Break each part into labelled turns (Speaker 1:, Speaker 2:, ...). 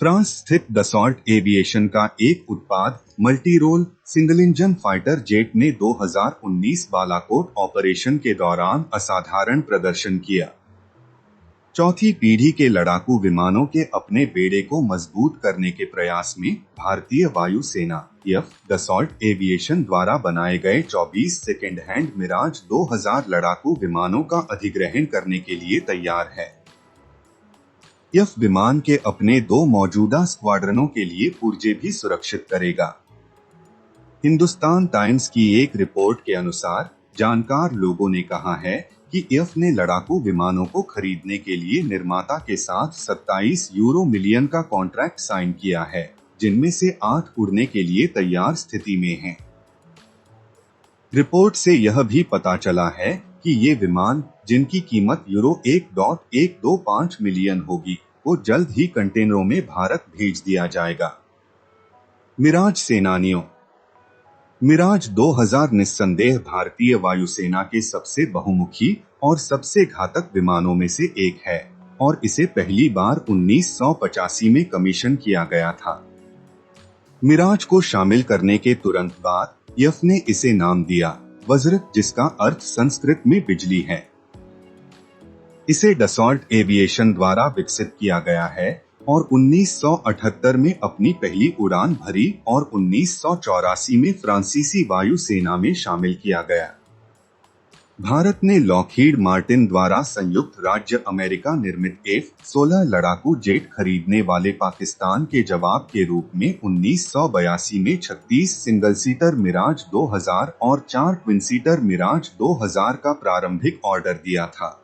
Speaker 1: France स्थित Dassault aviation का एक उत्पाद multi-role single engine fighter jet ने 2019 बालाकोट ऑपरेशन के दौरान असाधारण प्रदर्शन किया। चौथी पीढ़ी के लड़ाकू विमानों के अपने बेड़े को मजबूत करने के प्रयास में भारतीय वायुसेना दसॉल्ट एविएशन द्वारा बनाए गए 24 सेकेंड हैंड मिराज 2000 लड़ाकू विमानों का अधिग्रहण करने के लिए तैयार है। यह विमान के अपने 2 मौजूदा स्क्वाड्रनों के लिए पुर्जे भी सुरक्षित करेगा। हिंदुस्तान टाइम्स की एक रिपोर्ट के अनुसार जानकार लोगों ने कहा है कि इफ ने लड़ाकू विमानों को खरीदने के लिए निर्माता के साथ 27 यूरो मिलियन का कॉन्ट्रैक्ट साइन किया है, जिनमें से 8 उड़ने के लिए तैयार स्थिति में हैं। रिपोर्ट से यह भी पता चला है कि ये विमान, जिनकी कीमत यूरो 1.125 मिलियन होगी, वो जल्द ही कंटेनरों में भारत भेज दिया जाएगा। मिराज सेनानियों। मिराज 2000 निस्संदेह भारतीय वायुसेना के सबसे बहुमुखी और सबसे घातक विमानों में से एक है और इसे पहली बार 1985 में कमीशन किया गया था। मिराज को शामिल करने के तुरंत बाद यफ ने इसे नाम दिया वज्र, जिसका अर्थ संस्कृत में बिजली है। इसे डसॉल्ट एविएशन द्वारा विकसित किया गया है और 1978 में अपनी पहली उड़ान भरी और 1984 में फ्रांसीसी वायुसेना में शामिल किया गया। भारत ने लॉकहीड मार्टिन द्वारा संयुक्त राज्य अमेरिका निर्मित F-16 लड़ाकू जेट खरीदने वाले पाकिस्तान के जवाब के रूप में 1982 में 36 सिंगल सीटर मिराज 2000 और 4 ट्विन सीटर मिराज 2000 का प्रारंभिक ऑर्डर दिया था।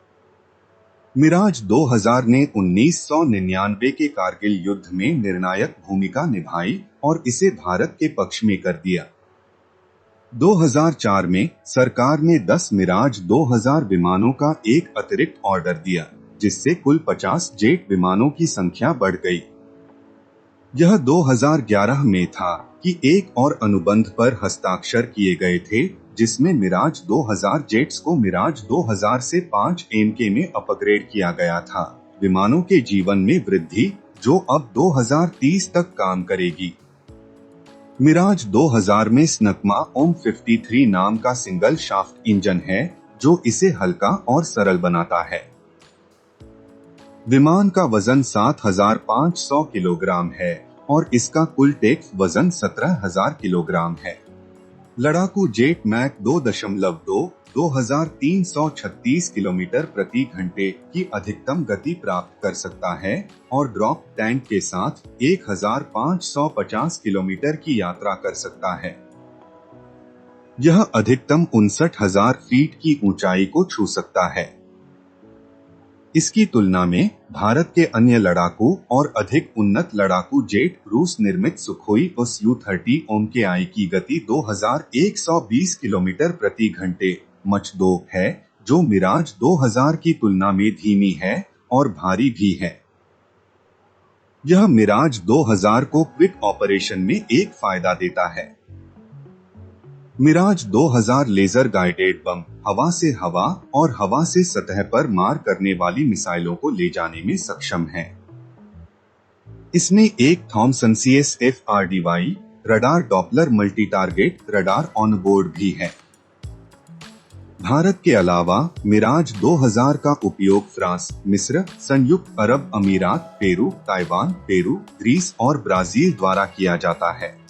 Speaker 1: मिराज 2000 ने 1999 के कारगिल युद्ध में निर्णायक भूमिका निभाई और इसे भारत के पक्ष में कर दिया। 2004 में सरकार ने 10 मिराज 2000 विमानों का एक अतिरिक्त ऑर्डर दिया, जिससे कुल 50 जेट विमानों की संख्या बढ़ गई। यह 2011 में था कि एक और अनुबंध पर हस्ताक्षर किए गए थे, जिसमें मिराज 2000 जेट्स को मिराज 2000 से 5 MK में अपग्रेड किया गया था। विमानों के जीवन में वृद्धि, जो अब 2030 तक काम करेगी। मिराज 2000 में स्नकमा OM53 नाम का सिंगल शाफ्ट इंजन है, जो इसे हल्का और सरल बनाता है। विमान का वजन 7500 किलोग्राम है और इसका कुल टेक वजन 17000 किलोग्राम है। लड़ाकू जेट मैक 2.2 2336 किलोमीटर प्रति घंटे की अधिकतम गति प्राप्त कर सकता है और ड्रॉप टैंक के साथ 1550 किलोमीटर की यात्रा कर सकता है। यह अधिकतम 59,000 फीट की ऊंचाई को छू सकता है। इसकी तुलना में भारत के अन्य लड़ाकू और अधिक उन्नत लड़ाकू जेट रूस निर्मित सुखोई Su-30 OMKI की गति 2120 किलोमीटर प्रति घंटे मच 2 है, जो मिराज 2000 की तुलना में धीमी है और भारी भी है। यह मिराज 2000 को क्विक ऑपरेशन में एक फायदा देता है। मिराज 2000 लेजर गाइडेड बम, हवा से हवा और हवा से सतह पर मार करने वाली मिसाइलों को ले जाने में सक्षम है। इसमें एक Thomson CSFRDY radar Doppler multi target radar on board भी है। भारत के अलावा मिराज 2000 का उपयोग फ्रांस, मिस्र, संयुक्त अरब अमीरात, पेरू, ताइवान, ग्रीस और ब्राजील द्वारा किया जाता है।